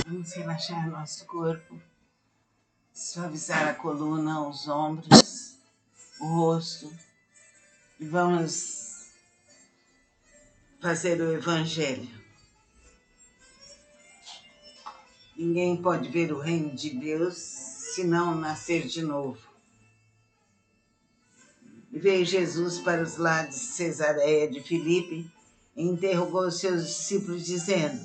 Vamos relaxar nosso corpo, suavizar a coluna, os ombros, o rosto e vamos fazer o Evangelho. Ninguém pode ver o reino de Deus se não nascer de novo. E veio Jesus para os lados de Cesareia de Filipe e interrogou seus discípulos, dizendo: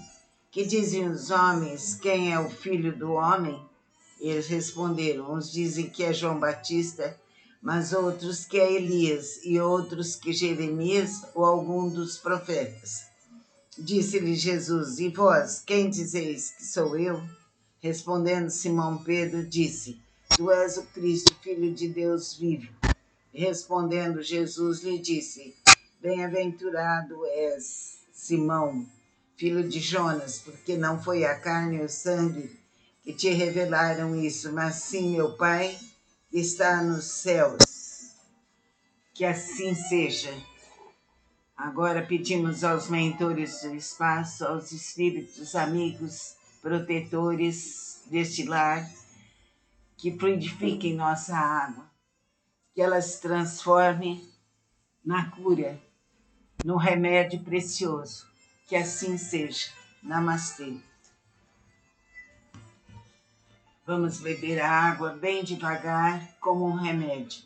Que dizem os homens, quem é o Filho do Homem? Eles responderam: uns dizem que é João Batista, mas outros que é Elias, e outros que Jeremias ou algum dos profetas. Disse-lhe Jesus: E vós, quem dizeis que sou eu? Respondendo Simão Pedro, disse: Tu és o Cristo, Filho de Deus vivo. Respondendo Jesus, lhe disse: Bem-aventurado és, Simão, filho de Jonas, porque não foi a carne e o sangue que te revelaram isso, mas sim meu Pai que está nos céus. Que assim seja. Agora pedimos aos mentores do espaço, aos espíritos amigos, protetores deste lar, que fluidifiquem nossa água, que ela se transforme na cura, no remédio precioso. Que assim seja. Namastê. Vamos beber a água bem devagar, como um remédio.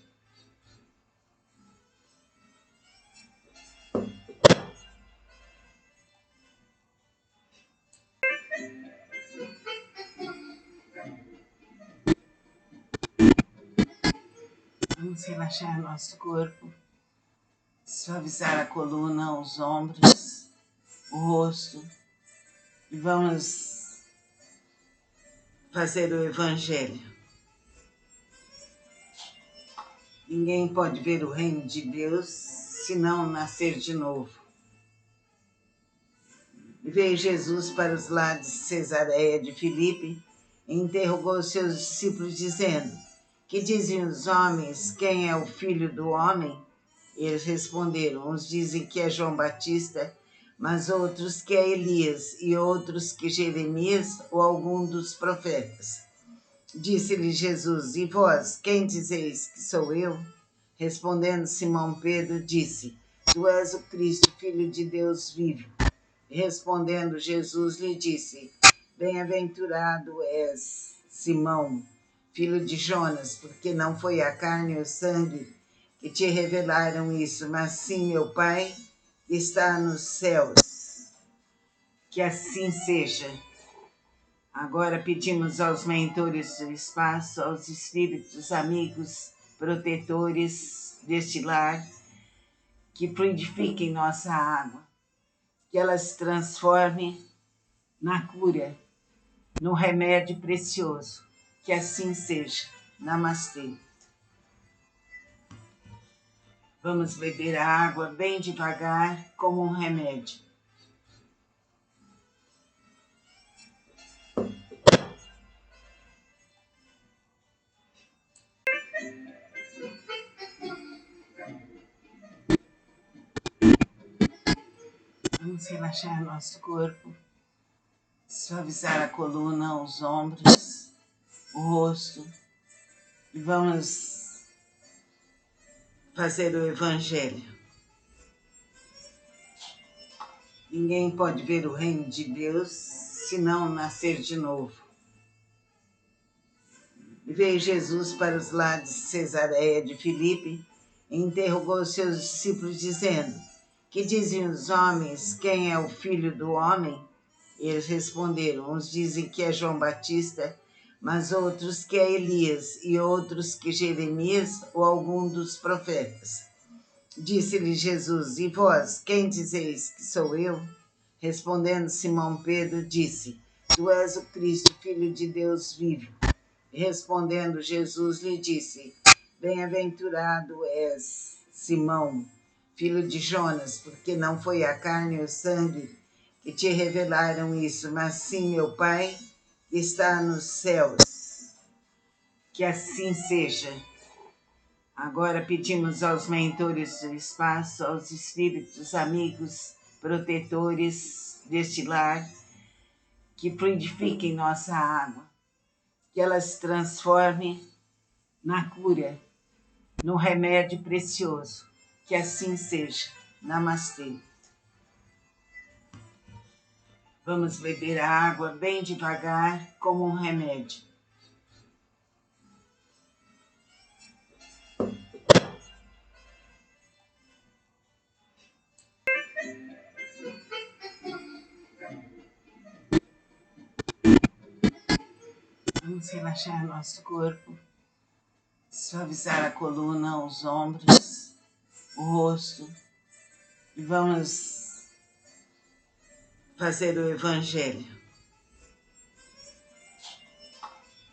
Vamos relaxar nosso corpo, suavizar a coluna, os ombros, o rosto e vamos fazer o Evangelho. Ninguém pode ver o reino de Deus se não nascer de novo. E veio Jesus para os lados de Cesareia de Filipe e interrogou seus discípulos, dizendo: Que dizem os homens, quem é o Filho do Homem? Eles responderam: uns dizem que é João Batista, mas outros que é Elias, e outros que Jeremias ou algum dos profetas. Disse-lhe Jesus: E vós, quem dizeis que sou eu? Respondendo Simão Pedro, disse: Tu és o Cristo, Filho de Deus vivo. Respondendo Jesus, lhe disse: Bem-aventurado és, Simão, filho de Jonas, porque não foi a carne e o sangue que te revelaram isso, mas sim meu Pai que está nos céus. Que assim seja. Agora pedimos aos mentores do espaço, aos espíritos amigos, protetores deste lar, que fluidifiquem nossa água, que ela se transforme na cura, no remédio precioso. Que assim seja. Namastê. Vamos beber a água bem devagar, como um remédio. Vamos relaxar nosso corpo, suavizar a coluna, os ombros, o rosto e vamos fazer o Evangelho. Ninguém pode ver o reino de Deus se não nascer de novo. E veio Jesus para os lados de Cesareia de Filipe e interrogou seus discípulos, dizendo: Que dizem os homens, quem é o Filho do Homem? Eles responderam: uns dizem que é João Batista, mas outros que é Elias, e outros que Jeremias ou algum dos profetas. Disse-lhe Jesus: E vós, quem dizeis que sou eu? Respondendo Simão Pedro, disse: Tu és o Cristo, Filho de Deus vivo. Respondendo Jesus, lhe disse: Bem-aventurado és, Simão, filho de Jonas, porque não foi a carne e o sangue que te revelaram isso, mas sim meu Pai que está nos céus. Que assim seja. Agora pedimos aos mentores do espaço, aos espíritos amigos, protetores deste lar, que fluidifiquem nossa água, que ela se transforme na cura, no remédio precioso. Que assim seja. Namastê. Vamos beber a água bem devagar, como um remédio. Vamos relaxar nosso corpo, suavizar a coluna, os ombros, o rosto, e vamos fazer o Evangelho.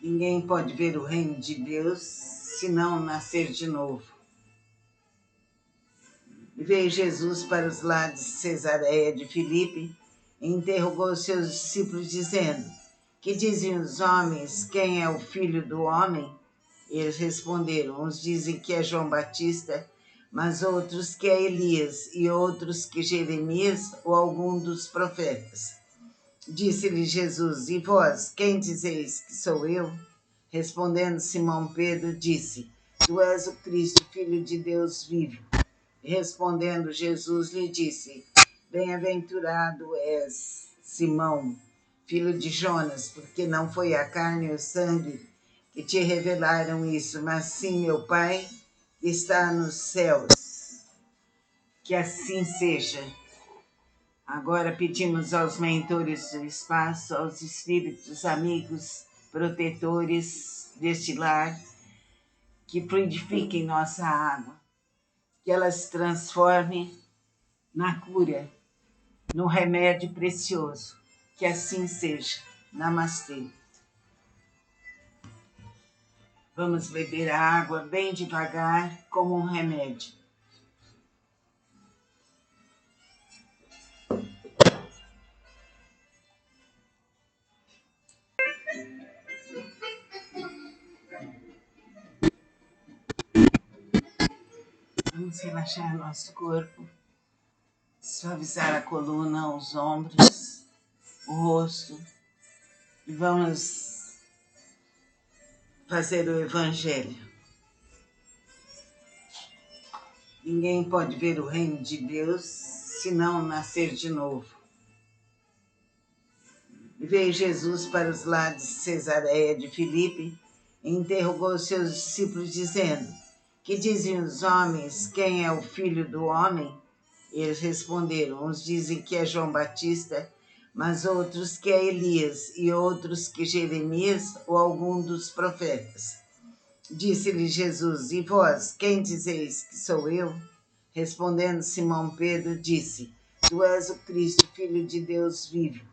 Ninguém pode ver o reino de Deus se não nascer de novo. E veio Jesus para os lados de Cesareia de Filipe e interrogou seus discípulos, dizendo: que dizem os homens, quem é o filho do homem? Eles responderam: uns dizem que é João Batista, mas outros que é Elias, e outros que Jeremias ou algum dos profetas. Disse-lhe Jesus: e vós, quem dizeis que sou eu? Respondendo Simão Pedro, disse: tu és o Cristo, Filho de Deus vivo. Respondendo Jesus lhe disse: bem-aventurado és, Simão, filho de Jonas, porque não foi a carne e o sangue que te revelaram isso, mas sim meu Pai que está nos céus. Que assim seja. Agora pedimos aos mentores do espaço, aos espíritos amigos, protetores deste lar, que fluidifiquem nossa água, que ela se transforme na cura, no remédio precioso. Que assim seja. Namastê. Vamos beber a água bem devagar, como um remédio. Vamos relaxar nosso corpo, suavizar a coluna, os ombros, o rosto, e vamos fazer o Evangelho. Ninguém pode ver o reino de Deus se não nascer de novo. E veio Jesus para os lados de Cesareia de Filipe e interrogou seus discípulos, dizendo: que dizem os homens, quem é o filho do homem? Eles responderam: uns dizem que é João Batista, mas outros que é Elias, e outros que Jeremias ou algum dos profetas. Disse-lhe Jesus: e vós, quem dizeis que sou eu? Respondendo Simão Pedro, disse: tu és o Cristo, Filho de Deus vivo.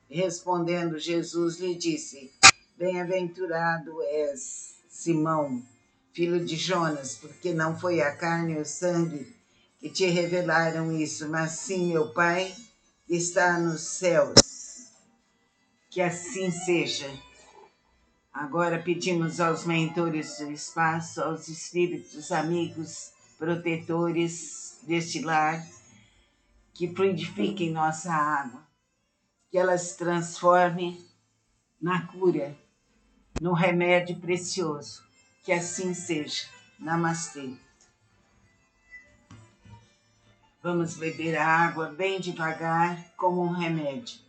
Respondendo Jesus lhe disse: bem-aventurado és, Simão, filho de Jonas, porque não foi a carne e o sangue que te revelaram isso, mas sim meu Pai que está nos céus. Que assim seja. Agora pedimos aos mentores do espaço, aos espíritos amigos, protetores deste lar, que fluidifiquem nossa água, que ela se transforme na cura, no remédio precioso. Que assim seja. Namastê. Vamos beber a água bem devagar, como um remédio.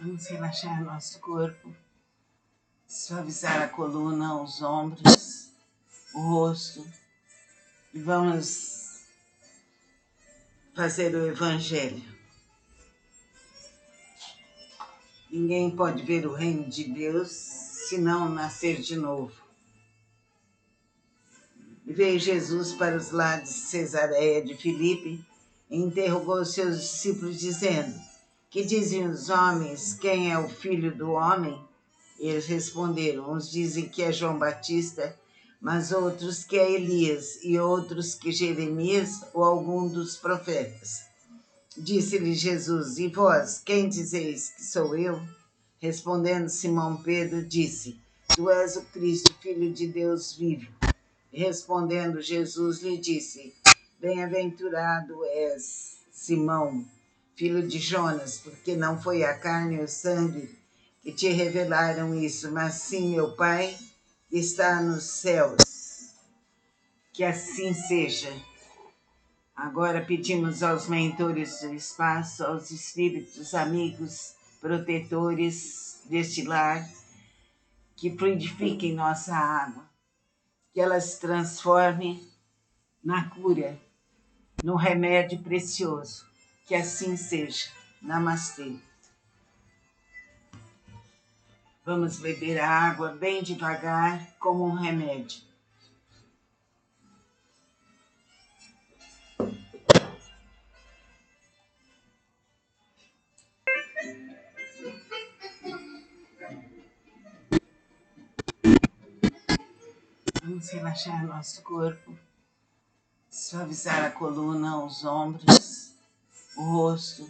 Vamos relaxar nosso corpo, suavizar a coluna, os ombros, o rosto, e vamos fazer o Evangelho. Ninguém pode ver o reino de Deus se não nascer de novo. E veio Jesus para os lados de Cesareia de Filipe e interrogou seus discípulos, dizendo: que dizem os homens, quem é o filho do homem? Eles responderam: uns dizem que é João Batista, mas outros que é Elias, e outros que Jeremias ou algum dos profetas. Disse-lhe Jesus: E vós, quem dizeis que sou eu? Respondendo Simão Pedro, disse: Tu és o Cristo, Filho de Deus vivo. Respondendo Jesus lhe disse: Bem-aventurado és, Simão, filho de Jonas, porque não foi a carne e o sangue que te revelaram isso, mas sim meu Pai que está nos céus. Que assim seja. Agora pedimos aos mentores do espaço, aos espíritos amigos, protetores deste lar, que purifiquem nossa água, que ela se transforme na cura, no remédio precioso. Que assim seja. Namastê. Vamos beber a água bem devagar, como um remédio. Vamos relaxar nosso corpo, suavizar a coluna, os ombros, o rosto,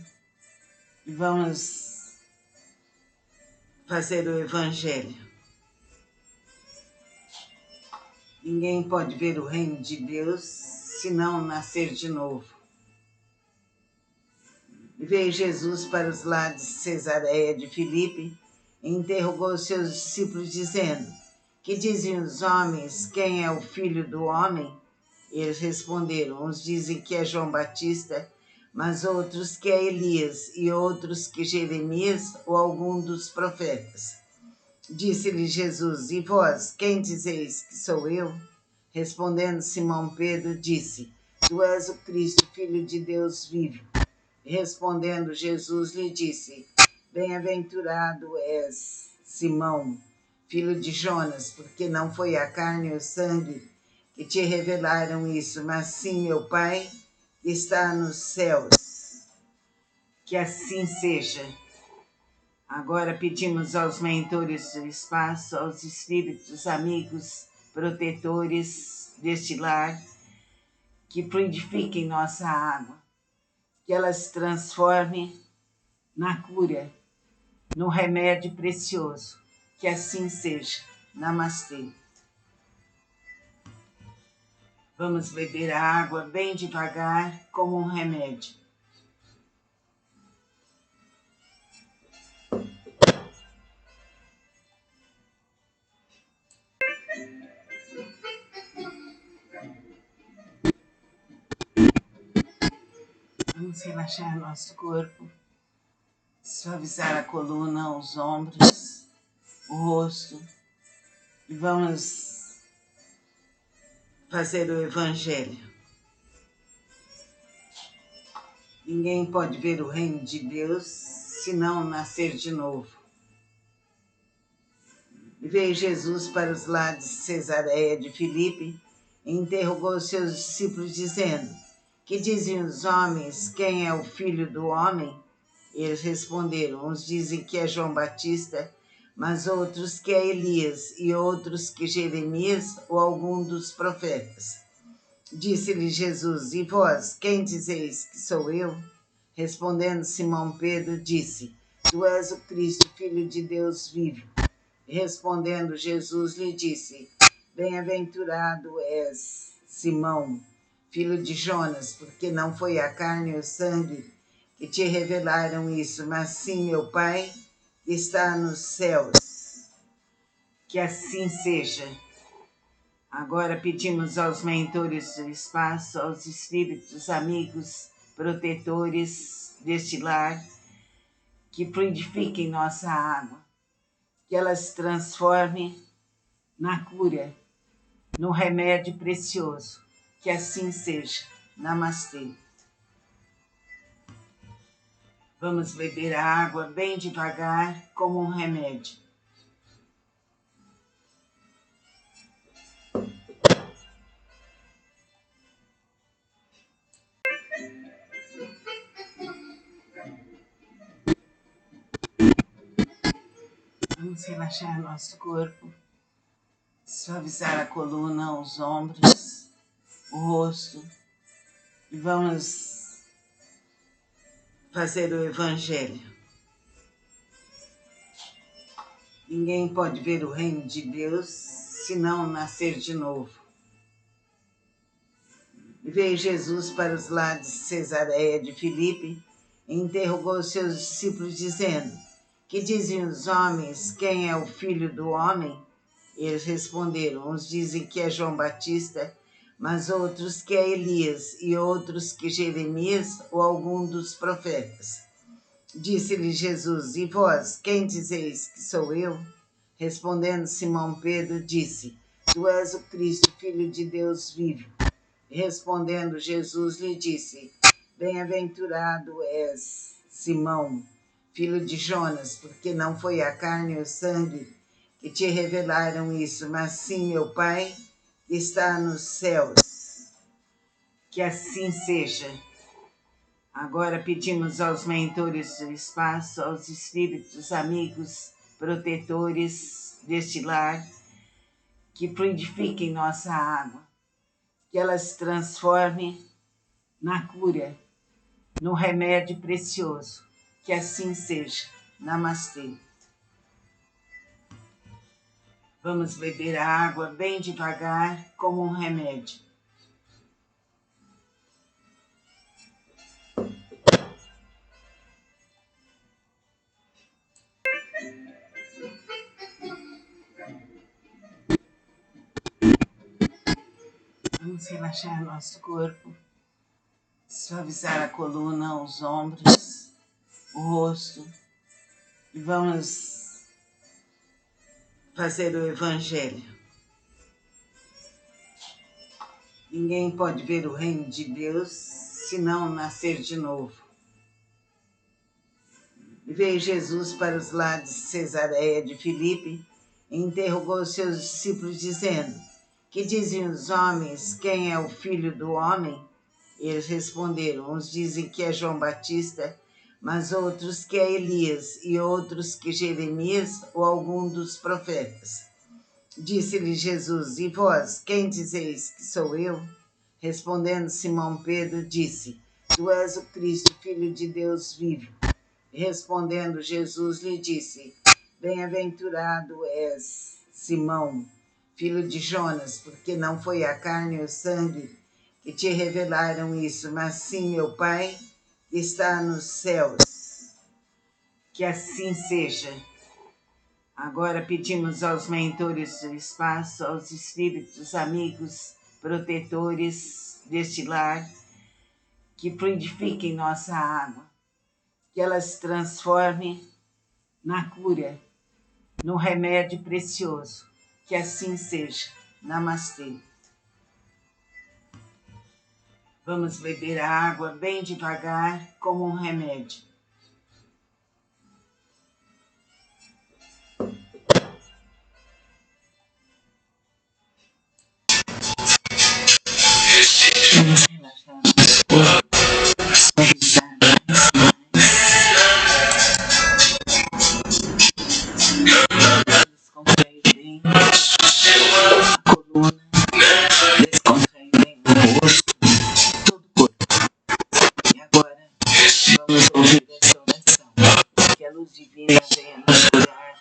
e vamos fazer o Evangelho. Ninguém pode ver o reino de Deus se não nascer de novo. E veio Jesus para os lados de Cesareia de Filipe e interrogou seus discípulos, dizendo: Que dizem os homens, quem é o filho do homem? Eles responderam: Uns dizem que é João Batista, mas outros que é Elias, e outros que Jeremias ou algum dos profetas. Disse-lhe Jesus: E vós, quem dizeis que sou eu? Respondendo Simão Pedro, disse: Tu és o Cristo, Filho de Deus vivo. Respondendo Jesus lhe disse: Bem-aventurado és, Simão, filho de Jonas, porque não foi a carne e o sangue que te revelaram isso, mas sim meu Pai que está nos céus. Que assim seja. Agora pedimos aos mentores do espaço, aos espíritos amigos, protetores deste lar, que purifiquem nossa água, que ela se transforme na cura, no remédio precioso. Que assim seja. Namastê. Vamos beber a água bem devagar, como um remédio. Vamos relaxar nosso corpo, suavizar a coluna, os ombros, o rosto, e vamos fazer o Evangelho. Ninguém pode ver o reino de Deus se não nascer de novo. E veio Jesus para os lados de Cesareia de Filipe e interrogou seus discípulos, dizendo: Que dizem os homens, quem é o filho do homem? Eles responderam: Uns dizem que é João Batista, mas outros que é Elias, e outros que Jeremias ou algum dos profetas. Disse-lhe Jesus: E vós, quem dizeis que sou eu? Respondendo Simão Pedro, disse: Tu és o Cristo, Filho de Deus vivo. Respondendo Jesus lhe disse: Bem-aventurado és, Simão, filho de Jonas, porque não foi a carne e o sangue que te revelaram isso, mas sim meu Pai que está nos céus. Que assim seja. Agora pedimos aos mentores do espaço, aos espíritos amigos, protetores deste lar, que purifiquem nossa água, que ela se transforme na cura, no remédio precioso. Que assim seja. Namastê. Vamos beber a água bem devagar, como um remédio. Vamos relaxar nosso corpo, suavizar a coluna, os ombros, o rosto e vamos fazer o Evangelho. Ninguém pode ver o reino de Deus se não nascer de novo. E veio Jesus para os lados de Cesareia de Filipe e interrogou seus discípulos, dizendo: Que dizem os homens, quem é o filho do homem? Eles responderam: uns dizem que é João Batista, mas outros que é Elias, e outros que Jeremias ou algum dos profetas. Disse-lhe Jesus: E vós, quem dizeis que sou eu? Respondendo Simão Pedro, disse: Tu és o Cristo, Filho de Deus vivo. Respondendo Jesus, lhe disse: Bem-aventurado és, Simão, filho de Jonas, porque não foi a carne e o sangue que te revelaram isso, mas sim meu Pai que está nos céus. Que assim seja. Agora pedimos aos mentores do espaço, aos espíritos amigos, protetores deste lar, que fluidifiquem nossa água, que ela se transforme na cura, no remédio precioso. Que assim seja. Namastê. Vamos beber a água bem devagar, como um remédio. Vamos relaxar nosso corpo, suavizar a coluna, os ombros, o rosto e vamos fazer o Evangelho. Ninguém pode ver o reino de Deus se não nascer de novo. E veio Jesus para os lados de Cesareia de Filipe e interrogou seus discípulos, dizendo: Que dizem os homens, quem é o filho do homem? Eles responderam: uns dizem que é João Batista, mas outros que é Elias, e outros que Jeremias ou algum dos profetas. Disse-lhe Jesus: E vós, quem dizeis que sou eu? Respondendo Simão Pedro, disse: Tu és o Cristo, Filho de Deus vivo. Respondendo Jesus, lhe disse: Bem-aventurado és, Simão, filho de Jonas, porque não foi a carne e o sangue que te revelaram isso, mas sim meu Pai que está nos céus. Que assim seja. Agora pedimos aos mentores do espaço, aos espíritos amigos, protetores deste lar, que fluidifiquem nossa água, que ela se transforme na cura, no remédio precioso. Que assim seja. Namastê. Vamos beber a água bem devagar, como um remédio. Vamos relaxar nosso corpo, suavizar descontrair bem a coluna, descontrair bem o rosto, todo o corpo. E agora vamos ouvir essa oração. Que a luz divina venha nos curar,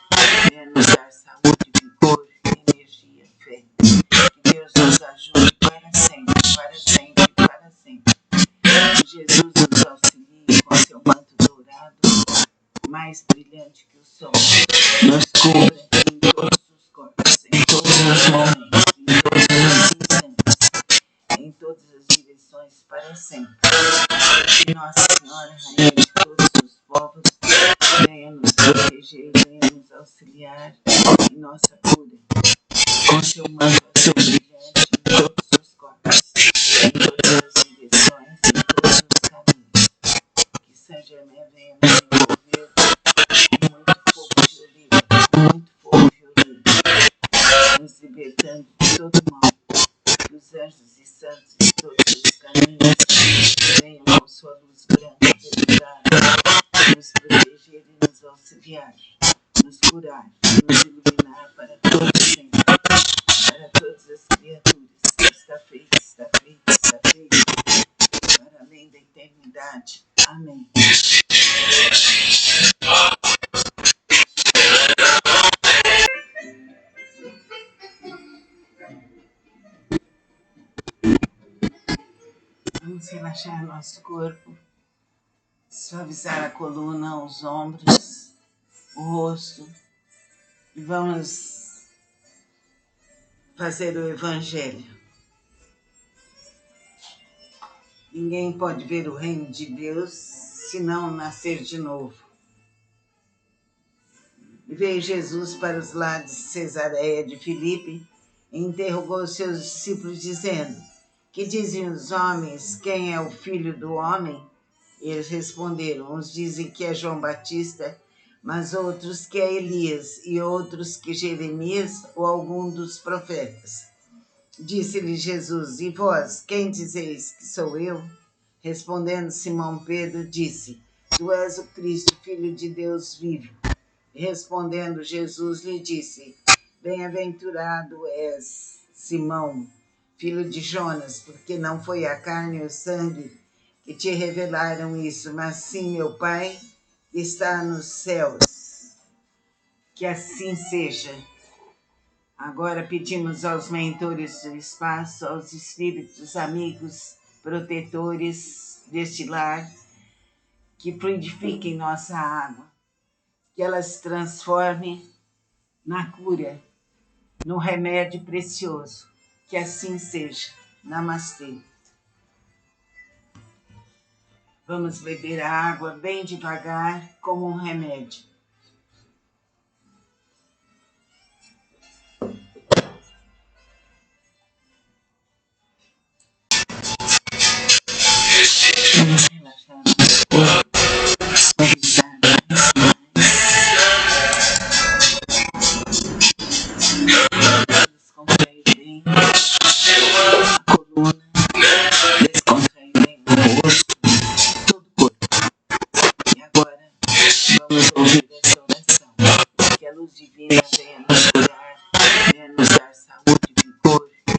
venha nos dar saúde, vigor, energia, fé. Que Deus nos ajude para sempre, para sempre, para sempre. Que Jesus nos auxilie com seu manto dourado, mais brilhante que o sol. Nos cubra em todos os corpos, em todos os momentos, em todos os instantes, em todas as direções, para sempre. Que Nossa Senhora, Rainha de todos os povos, venha nos proteger, venha nos auxiliar em nossa cura. Com seu manto azul brilhante em todos os corpos, em todas as direções, em todos os caminhos. Que São Germain venha nos envolver com muito fogo violino, com muito fogo violino, nos libertando de todo mal. Que os anjos e santos de todos os caminhos venham com sua luz branca brilhar, nos proteger e nos auxiliar, nos curar, nos iluminar para todo sempre. para todas as criaturas. Está feito, está feito, está feito, para além da eternidade. Amém. Vamos relaxar nosso corpo, suavizar a coluna, os ombros, o rosto e vamos fazer o Evangelho. Ninguém pode ver o reino de Deus se não nascer de novo. E veio Jesus para os lados de Cesareia de Filipe e interrogou os seus discípulos, dizendo: Que dizem os homens, quem é o filho do homem? Eles responderam: uns dizem que é João Batista, mas outros que é Elias, e outros que Jeremias ou algum dos profetas. Disse-lhe Jesus: E vós, quem dizeis que sou eu? Respondendo Simão Pedro, disse: Tu és o Cristo, Filho de Deus vivo. Respondendo Jesus lhe disse: Bem-aventurado és, Simão, filho de Jonas, porque não foi a carne e o sangue que te revelaram isso, mas sim meu Pai que está nos céus. Que assim seja. Agora pedimos aos mentores do espaço, aos espíritos amigos, protetores deste lar, que fluidifiquem nossa água, que ela se transforme na cura, no remédio precioso. Que assim seja. Namastê. Vamos beber a água bem devagar, como um remédio.